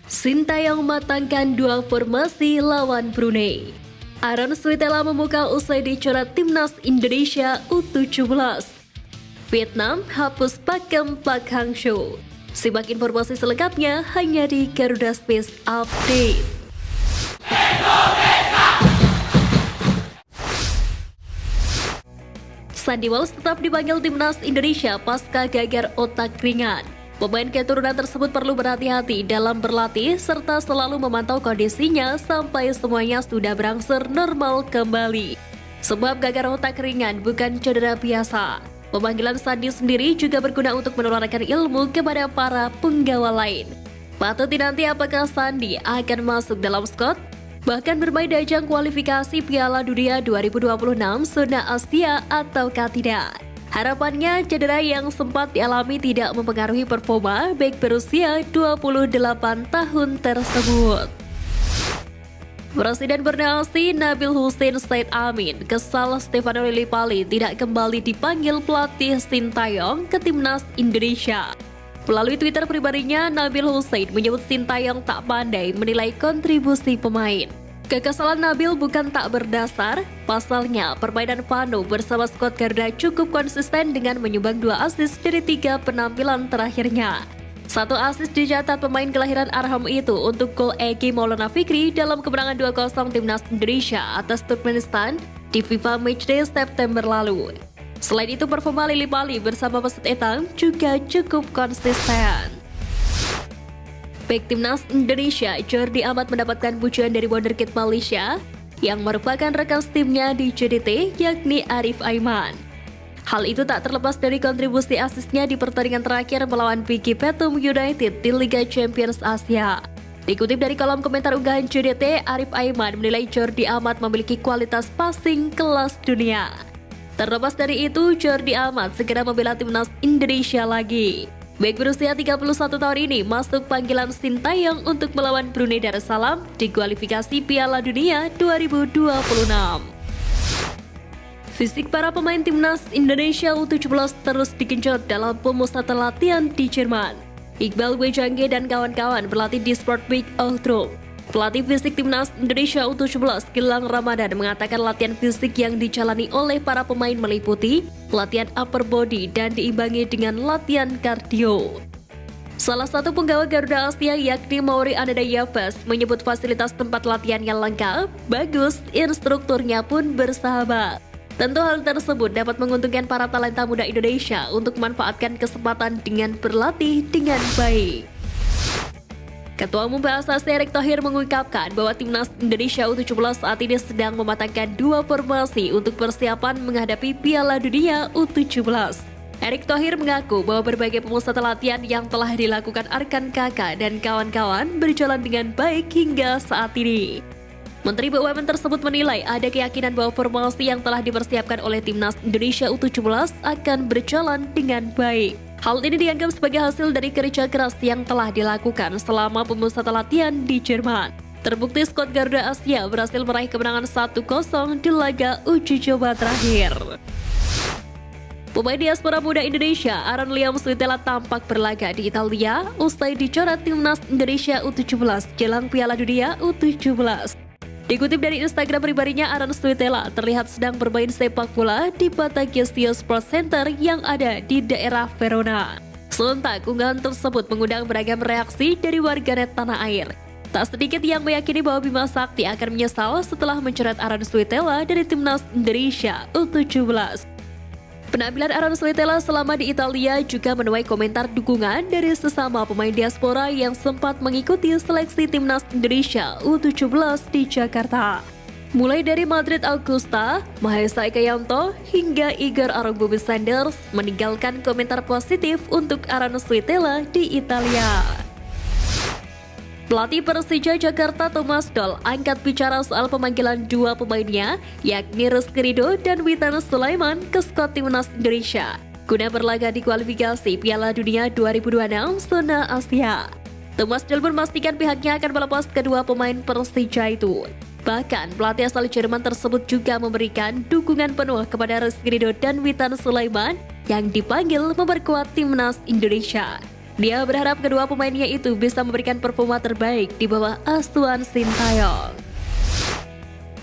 Sintayong matangkan duel formasi lawan Brunei. Aaron Suitela memukau usai dicoret timnas Indonesia U17. Vietnam hapus pakem Park Hang-seo. Simak informasi selengkapnya hanya di Garuda Space Update. Sandy Walsh tetap dipanggil timnas Indonesia pasca gagal otak ringan. Pemain keturunan tersebut perlu berhati-hati dalam berlatih serta selalu memantau kondisinya sampai semuanya sudah berangsur normal kembali. Sebab gagal otak ringan bukan cedera biasa. Pemanggilan Sandy sendiri juga berguna untuk menularkan ilmu kepada para penggawa lain. Patut dinanti apakah Sandy akan masuk dalam squad, bahkan bermain di ajang kualifikasi Piala Dunia 2026 zona Asia ataukah tidak. Harapannya cedera yang sempat dialami tidak mempengaruhi performa bek berusia 28 tahun tersebut. Presiden Borneo FC Nabil Hussein Said Amin kesal Stefano Lillipali tidak kembali dipanggil pelatih Sintayong ke timnas Indonesia. Melalui Twitter pribadinya, Nabil Hussein menyebut Sintayong tak pandai menilai kontribusi pemain. Kekesalan Nabil bukan tak berdasar, pasalnya permainan Vano bersama skuad Garuda cukup konsisten dengan menyumbang 2 assist dari 3 penampilan terakhirnya. 1 assist dicatat pemain kelahiran Arham itu untuk gol Egy Maulana Fikri dalam kemenangan 2-0 timnas Indonesia atas Turkmenistan di FIFA Matchday September lalu. Selain itu, performa Lillipali bersama Mesut Etang juga cukup konsisten. Bek timnas Indonesia Jordi Amat mendapatkan pujian dari wonderkid Malaysia yang merupakan rekan timnya di JDT yakni Arif Aiman. Hal itu tak terlepas dari kontribusi asisnya di pertandingan terakhir melawan Vicky Petum United di Liga Champions Asia. Dikutip dari kolom komentar unggahan JDT, Arif Aiman menilai Jordi Amat memiliki kualitas passing kelas dunia. Terlepas dari itu, Jordi Amat segera membela timnas Indonesia lagi. Bek berusia 31 tahun ini masuk panggilan Sintayong untuk melawan Brunei Darussalam di kualifikasi Piala Dunia 2026. Fisik para pemain timnas Indonesia U17 terus digenjot dalam pemusatan latihan di Jerman. Iqbal Wejangge dan kawan-kawan berlatih di Sportweek Outro. Pelatih fisik timnas Indonesia U17 Gilang Ramadan mengatakan latihan fisik yang dijalani oleh para pemain meliputi latihan upper body dan diimbangi dengan latihan kardio. Salah satu penggawa Garuda Asia yakni Mauri Anadayaves menyebut fasilitas tempat latihan yang lengkap, bagus, instrukturnya pun bersahabat. Tentu hal tersebut dapat menguntungkan para talenta muda Indonesia untuk memanfaatkan kesempatan dengan berlatih dengan baik. Ketua Umum PSSI Erick Thohir mengungkapkan bahwa timnas Indonesia U17 saat ini sedang mematangkan 2 formasi untuk persiapan menghadapi Piala Dunia U17. Erick Thohir mengaku bahwa berbagai pemusatan latihan yang telah dilakukan Arkan Kakak dan kawan-kawan berjalan dengan baik hingga saat ini. Menteri BUMN tersebut menilai ada keyakinan bahwa formasi yang telah dipersiapkan oleh timnas Indonesia U17 akan berjalan dengan baik. Hal ini dianggap sebagai hasil dari kerja keras yang telah dilakukan selama pemusatan latihan di Jerman. Terbukti skuad Garuda Asia berhasil meraih kemenangan 1-0 di laga uji coba terakhir. Pemain diaspora muda Indonesia Aaron Liam Suitela tampak berlaga di Italia usai dicoret timnas Indonesia U17 jelang Piala Dunia U17. Dikutip dari Instagram pribadinya, Aaron Suitela terlihat sedang bermain sepak bola di Batagesio Sports Center yang ada di daerah Verona. Sontak, unggahan tersebut mengundang beragam reaksi dari warganet tanah air. Tak sedikit yang meyakini bahwa Bima Sakti akan menyesal setelah mencoret Aaron Suitela dari timnas Indonesia U17. Penampilan Aaron Suitela selama di Italia juga menuai komentar dukungan dari sesama pemain diaspora yang sempat mengikuti seleksi timnas Indonesia U17 di Jakarta. Mulai dari Madrid Augusta, Mahesa Ekayanto, hingga Igor Arungbobi Sanders meninggalkan komentar positif untuk Aaron Suitela di Italia. Pelatih Persija Jakarta Thomas Doll angkat bicara soal pemanggilan 2 pemainnya, yakni Rizky Ridho dan Witan Sulaiman ke skuad timnas Indonesia guna berlaga di kualifikasi Piala Dunia 2026 zona Asia. Thomas Doll memastikan pihaknya akan melepas kedua pemain Persija itu. Bahkan pelatih asal Jerman tersebut juga memberikan dukungan penuh kepada Rizky Ridho dan Witan Sulaiman yang dipanggil memperkuat timnas Indonesia. Dia berharap kedua pemainnya itu bisa memberikan performa terbaik di bawah asuhan Sintayong.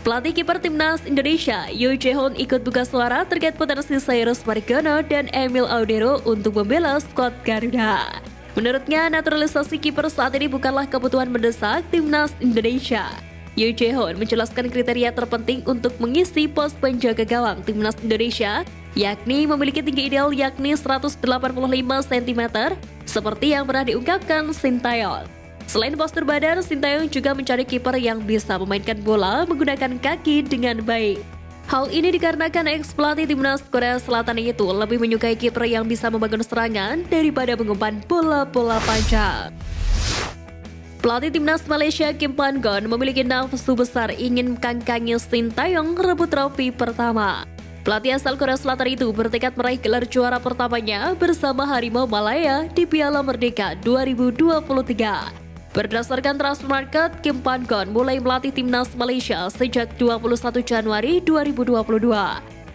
Pelatih kiper timnas Indonesia, Yoo Jae-hoon ikut buka suara terkait potensi Cyrus Margono dan Emil Audero untuk membela skuad Garuda. Menurutnya, naturalisasi kiper saat ini bukanlah kebutuhan mendesak timnas Indonesia. Yoo Jae-hoon menjelaskan kriteria terpenting untuk mengisi pos penjaga gawang timnas Indonesia, yakni memiliki tinggi ideal yakni 185 cm, seperti yang pernah diungkapkan Sintayong. Selain postur badan, Sintayong juga mencari kiper yang bisa memainkan bola menggunakan kaki dengan baik. Hal ini dikarenakan ex-pelatih timnas Korea Selatan itu lebih menyukai kiper yang bisa membangun serangan daripada mengumpan bola-bola panjang. Pelatih timnas Malaysia Kim Pan-gon memiliki nafsu besar ingin kangkangi Sintayong rebut trofi pertama. Pelatih asal Korea Selatan itu bertekad meraih gelar juara pertamanya bersama Harimau Malaya di Piala Merdeka 2023. Berdasarkan Transfer Market, Kim Pan-gon mulai melatih timnas Malaysia sejak 21 Januari 2022.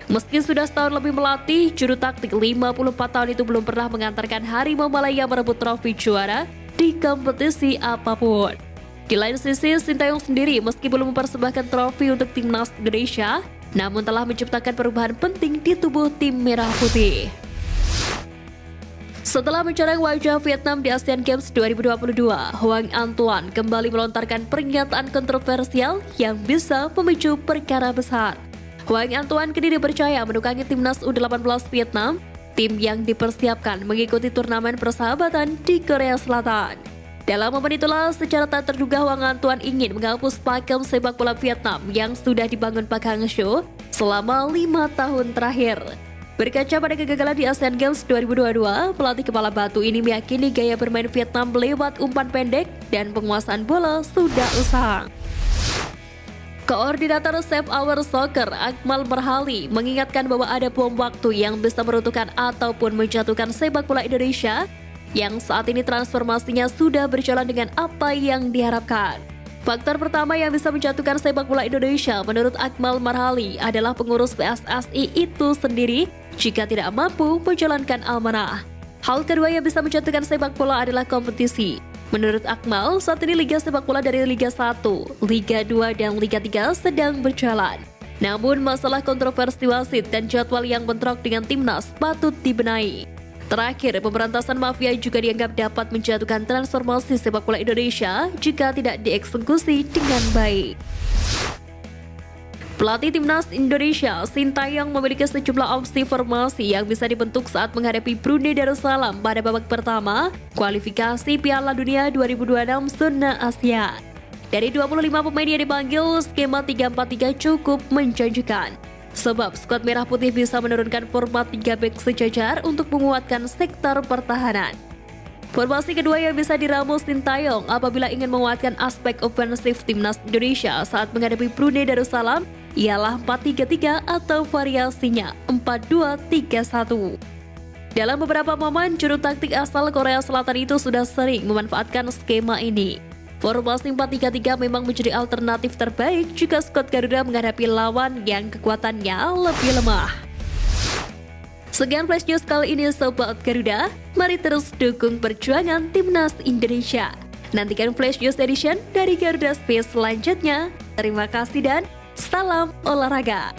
Meski sudah setahun lebih melatih, juru taktik 54 tahun itu belum pernah mengantarkan Harimau Malaya merebut trofi juara di kompetisi apapun. Di lain sisi, Sintayong sendiri meski belum mempersembahkan trofi untuk timnas Indonesia, namun telah menciptakan perubahan penting di tubuh tim Merah Putih. Setelah mencoreng wajah Vietnam di Asian Games 2022, Hoang Anh-tuan kembali melontarkan pernyataan kontroversial yang bisa memicu perkara besar. Hoang Anh-tuan kini dipercaya menukangi timnas U18 Vietnam, tim yang dipersiapkan mengikuti turnamen persahabatan di Korea Selatan. Dalam momen itulah, secara tak terduga Hoang Anh-tuan ingin menghapus pakem sepak bola Vietnam yang sudah dibangun Park Hang-seo selama 5 tahun terakhir. Berkaca pada kegagalan di Asian Games 2022, pelatih kepala batu ini meyakini gaya bermain Vietnam lewat umpan pendek dan penguasaan bola sudah usang. Koordinator Save Our Soccer, Akmal Marhali, mengingatkan bahwa ada bom waktu yang bisa meruntuhkan ataupun menjatuhkan sepak bola Indonesia yang saat ini transformasinya sudah berjalan dengan apa yang diharapkan. Faktor pertama yang bisa menjatuhkan sepak bola Indonesia menurut Akmal Marhali adalah pengurus PSSI itu sendiri jika tidak mampu menjalankan amanah. Hal kedua yang bisa menjatuhkan sepak bola adalah kompetisi. Menurut Akmal, saat ini Liga Sepak Bola dari Liga 1, Liga 2, dan Liga 3 sedang berjalan. Namun masalah kontroversi wasit dan jadwal yang bentrok dengan timnas patut dibenahi. Terakhir, pemberantasan mafia juga dianggap dapat menjatuhkan transformasi sepak bola Indonesia jika tidak dieksekusi dengan baik. Pelatih timnas Indonesia, Sintayong, memiliki sejumlah opsi formasi yang bisa dibentuk saat menghadapi Brunei Darussalam pada babak pertama kualifikasi Piala Dunia 2026 zona Asia. Dari 25 pemain yang dipanggil, skema 3-4-3 cukup menjanjikan. Sebab skuad Merah Putih bisa menurunkan format 3 bek sejajar untuk menguatkan sektor pertahanan. Formasi kedua yang bisa diramu Sintayong apabila ingin menguatkan aspek ofensif timnas Indonesia saat menghadapi Brunei Darussalam ialah 4-3-3 atau variasinya 4-2-3-1. Dalam beberapa momen, juru taktik asal Korea Selatan itu sudah sering memanfaatkan skema ini. Formasi 4-3-3 memang menjadi alternatif terbaik jika skuad Garuda menghadapi lawan yang kekuatannya lebih lemah. Sekian Flash News kali ini Sobat Garuda, mari terus dukung perjuangan timnas Indonesia. Nantikan Flash News Edition dari Garuda Space selanjutnya. Terima kasih dan salam olahraga.